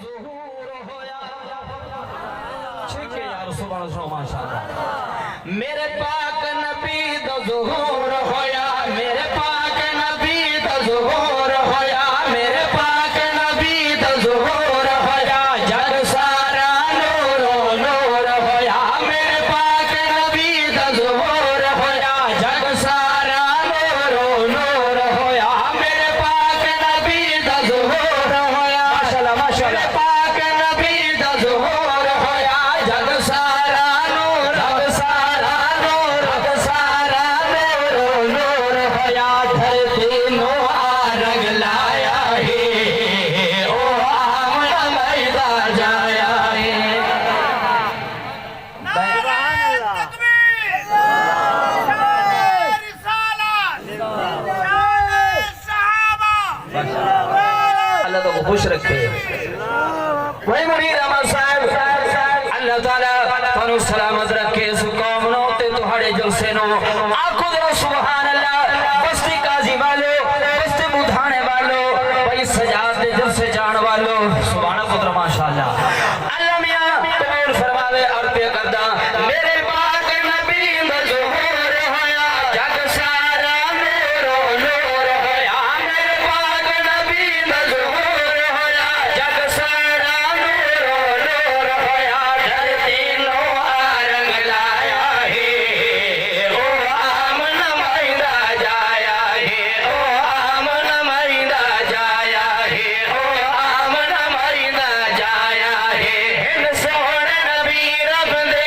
ज़ुहूर होया। ठीक है यार, सुभान अल्लाह माशाअल्लाह। मेरे पाक नबी दा ज़ुहूर होया, मेरे पाक नबी दा ज़ुहूर होया, मेरे पाक नबी दा ज़ुहूर होया। जग सारा नूरो नूर होया, मेरे पाक नबी दा ज़ुहूर होया। जग सारा नूरो नूर होया, मेरे पाक नबी दा ज़ुहूर होया। माशाअल्लाह माशाअल्लाह। पाक नबी दा ज़ुहूर होया। जग सारा नूर, जग सारा नूर, जग सारा नूरो नूर होया। धरती नो रंग लाया है, ओ आमना मैदा जाया है। अल्लाह तो खुश रखे। वही मुरीद अहमद साहब अल्लाह ताला थानू सलामत रखे। इस कौम नो ते तुहाड़े जलसे नो आखो जरा सुभान अल्लाह। बस्ती काजी वालो, बस्ती बुधाने वालो, भाई सजाद दे जलसे जान वालो, सुभान पुत्र माशाअल्लाह। अल्लाह मियां कबूल फरमावे। और पे करदा मेरे पाक नबी दा ज़ुहूर होया। जग सारा नूरो नूर होया, मेरे पाक नबी दा ज़ुहूर होया। जग सारा नूरो नूर होया। धरती नो रंग लाया है, ओ आमना मैदा जाया है, ओ आमना मैदा जाया है, ओ आमना मैदा जाया है। हिन सोहणे नबी रब दे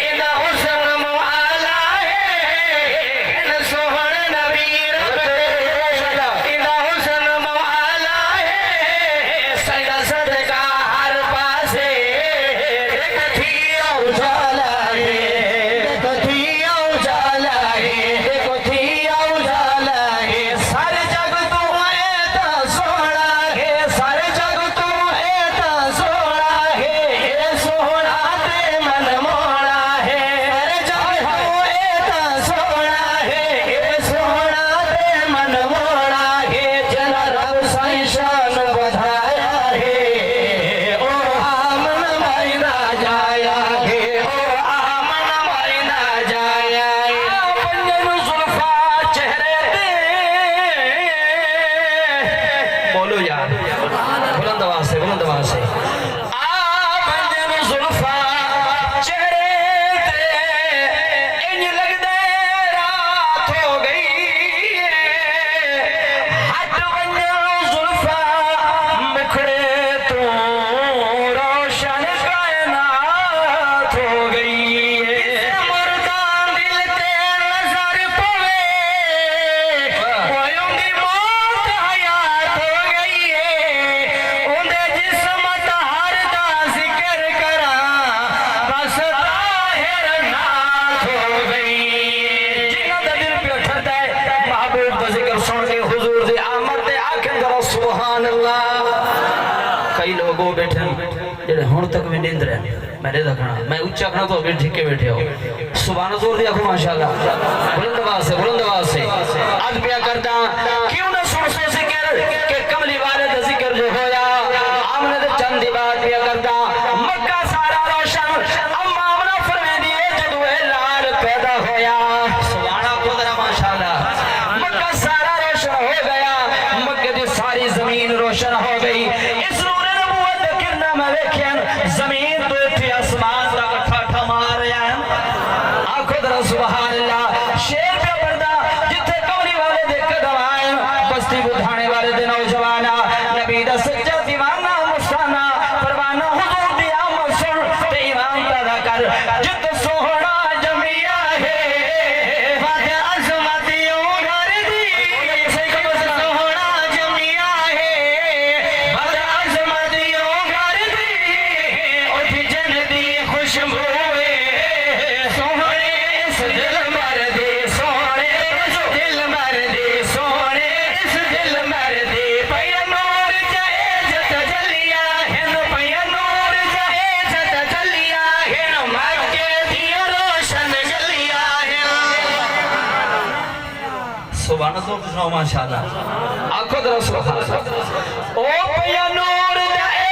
इंदा हुस्न मुआला है। हिन सोहणे नबी रब दे इंदा हुस्न मुआला है। सदा सदका हर पासे देखती उजाला है, देखती उजाला है, देखती उजाला है। सारे जग तू है ता सोहना है, सारे जग तू है ता सोहना है। ए सोहना ते मन मोहना है, सारे जग तू है ता सोहना है। ए सोहना ते मन मोहना है। जना रब साईं शान बढ़ाया है, ओ आमन मैदा जाया है, ओ आमन मैदा जाया है। पंजन जुल्फा चेहरे ते बोलो यार, बुलंद आवाज से, बुलंद आवाज से। पंजन जुल्फा चेहरे ते इंज लगदे रात हो गई है। हट वंजन जुल्फा मुखड़े तो रोशन कायनात हो गई है। मुर्दां दिल ते नजर पवे, होयों दी मौत हयात हो गई है। उंदे जिस्म तार दा जिक्र करा, बस ताहिर नाथ हो गई है। जिन्हां दा दिल पे ठरदा है महबूब दा जिक्र सुन के हुजूर दी आमद ते आखन करो सुभान अल्लाह। कई लोग वो बैठे जेड़े हुण तक भी नींद रहे। मैंने देखना मैं उच्चा करना तो अभी ठीक के बैठे हो। सुभान जोर दी आखो माशाअल्लाह, बुलंद आवाज से, बुलंद आवाज से। आज पिया करदा क्यों ना सुन सो जिक्र के कमली वाले दा जिक्र जो होया। आमने दे चंद दी बात पिया करदा मक्का सारा रोशन। अम्मा आमना फरमांदी है जदों ए लाल पैदा होया। सुभान खुदा माशाअल्लाह। मक्का सारा रोशन हो गया, मक्के दी सारी जमीन रोशन हो गई। इस नूर नबूवत दे किरना मैं वेखियन जमीन तो इत्थे आसमान तक ठाठा मार रहा है। आखो जरा सुभान अल्लाह। शेर पे पर्दा जिथे कौनी वाले दे कदम आए, बस्ती बुधाने वाले दे नौजवाना, नबी दा सच्चा दीवाना मुस्ताना परवाना हुजूर दी आमद सुन ते ईमान पैदा कर। जित सोहना जमिया है वादे अज़मतियों घर दी, सोहना जमिया है वादे अज़मतियों घर दी। उठ जन दी खुशबू सोहने इस दिल मर दे, सोहने इस दिल मर दे, सोहने इस दिल मर दे। पैया नूर जाए जत जलिया हिन, पैया नूर जाए जत जलिया हिन, मक्के दिया रोशन गलिया हिन। सुभान अल्लाह माशाअल्लाह। आखो जरा सुभान अल्लाह। ओ पैया नूर जाए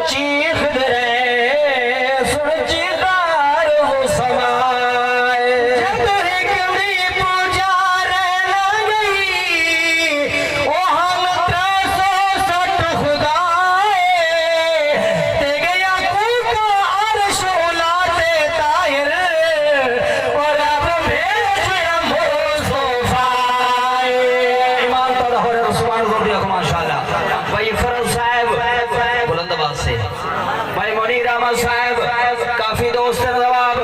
चीख दे सुन चिदार वो समाए जब एक भी पुजार न गई ओ हम 360 खुदाए ते गया कूका अर्श उलाते ताहिर और अब भेज मुस्तफाए ईमान तो हो रे सुभान अल्लाह माशाअल्लाह भाई फरज साहब बुलंद आवाज से भाई मुनीर अहमद साहब काफी दोस्त नवाब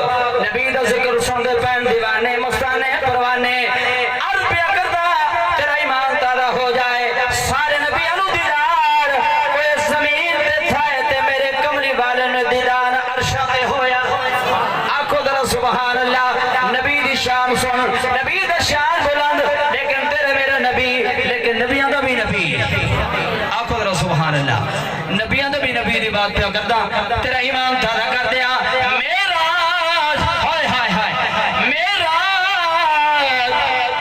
नबी दा जिक्र सुनदे पैन दीवाने मस्ताने परवाने अर्ज पे करदा तेरा ईमान ताला हो जाए सारे नबियां नु दीदार ओए जमीन ते थाए ते मेरे कमली वाले ने दीदार अर्श ते होया आखो जरा सुभान अल्लाह नबी दी शान सुन नबी दा शान बुलंद लेकिन तेरे मेरे नबी लेकिन नबियां दा भी नबी आखो जरा सुभान अल्लाह नबियां दा भी नबी दी बात पे करदा तेरा ईमान ताला कर दिया मेरा हाय हाय हाय मेरा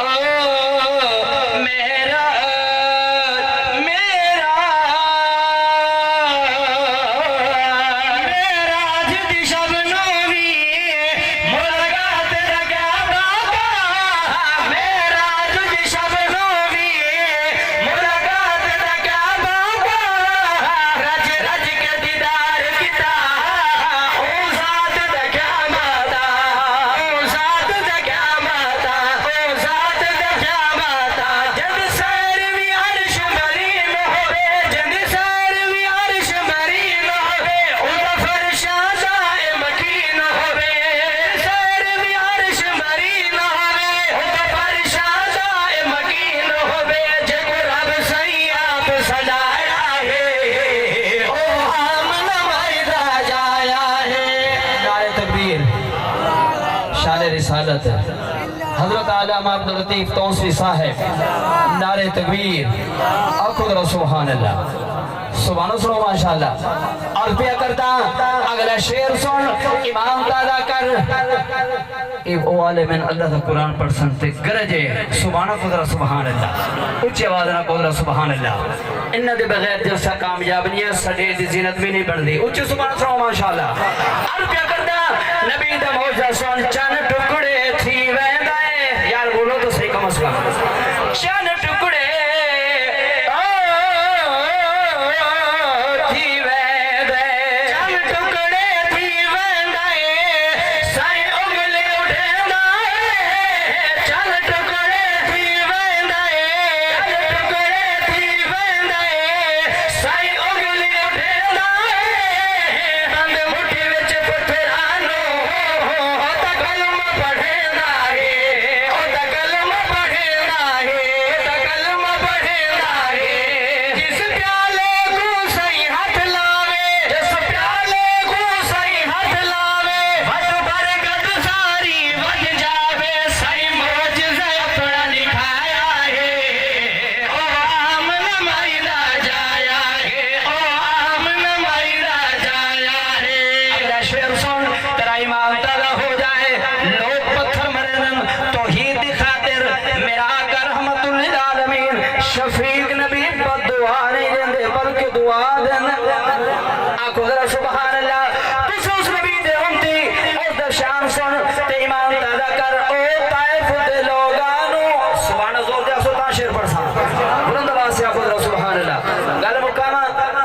ओ मेरा मेरा मेरा जिदी शब नूरी मुलाकात लगा बाबा मेरा जिदी शब नूरी मुलाकात लगा बाबा रज रज के दीदार किता ओ जात दा क्या माता ओ जात दा क्या माता ओ जात दा क्या माता जद सैर भी अर्श मरीन होवे जद सैर भी अर्श मरीन होवे उदा फरशा दाए मकीन होवे सैर भी अर्श मरीन होवे उदा फरशा दाए मकीन होवे जग रब सही आप सजाया है ओ हम नमाइदा जाया है नारे तकबीर शान रिसालत हजरत आलमा अब्दुल लतीफ तौसी साहब नारे तकबीर आखो जरा सुभान अल्लाह सुभान सुनो माशाअल्लाह और पिया करता अगला शेर सुन ईमान ताला कर ए ओ वाले में अल्लाह का कुरान पढ़ सुनते गरजे सुभान को जरा सुभान अल्लाह उच्च आवाज ना को जरा सुभान अल्लाह इन दे बगैर जलसा कामयाब नहीं है सडे दी जीनत भी नहीं बनदी उच्च सुभान सुनो माशाअल्लाह और पिया करता नबी दा मौजा सुन चन टुकड़े थी वेंदा है यार बोलो तो सही कम से कम चन टुकड़े थी वेंदा चन टुकड़े थी वेंदा साई उंगली उठेंदा चन टुकड़े थी वेंदा चन टुकड़े थी वेंदा साई उंगली उठेंदा हंद मुट्ठी विच पत्थरानो ता कलम पढ़ेंदा ओ ता कलम पढ़ेंदा ता कलम पढ़ेंदा जिस प्याले को सही हाथ लावे जिस प्याले को सही हाथ लावे वट बरकत सारी वज जावे सही मौजज़ा अपना दिखाया है ओ आम नमाइदा जाया है ओ आम नमाइदा जाया है अगला शेर सुन तेरा ईमान ताला हो जाए लोग पत्थर मरन तौहीद दी खातिर मेरा आका रहमतुल लिल आलमीन शफीक नबी बददुआ नहीं देंदे बल्कि दुआ देंदे आखो जरा सुभान अल्लाह तुस उस नबी दे उम्मती और दा शान सुन ते ईमान ताला कर ओ ताइफ दे लोगानो सुभान जोर दे सो ता शेर पढ़ सा बुलंद आवाज से आखो जरा सुभान अल्लाह गल मुकामा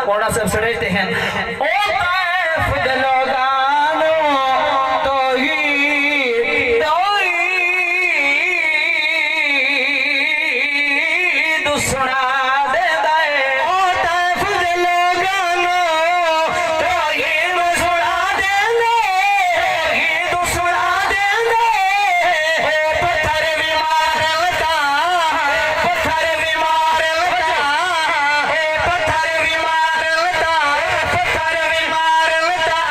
कोड़ा से सड़ते हैं ओ ताइफ दे लोगानो तौहीद तौहीद सुना दे दाए ओ ताइफ दे लोगानो तौहीद सुना दे तौहीद सुना दे ओ पत्थर भी मारवता पत्थर भी मारवता ओ पत्थर भी मारवता पत्थर भी मारवता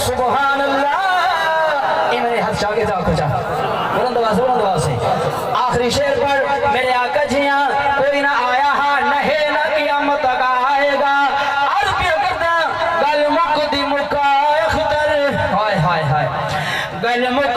सुभान अल्लाह। ये मेरे हाथ चाके जाओ कुछ बुलंद आवाज से आखिरी शेर पर मेरे आका जी यहाँ कोई ना आया हाँ नहे ना क़यामत का आएगा अर्ज़ करदा गल मुक दी मुका अख्तर हाय हाय हाय गल मुक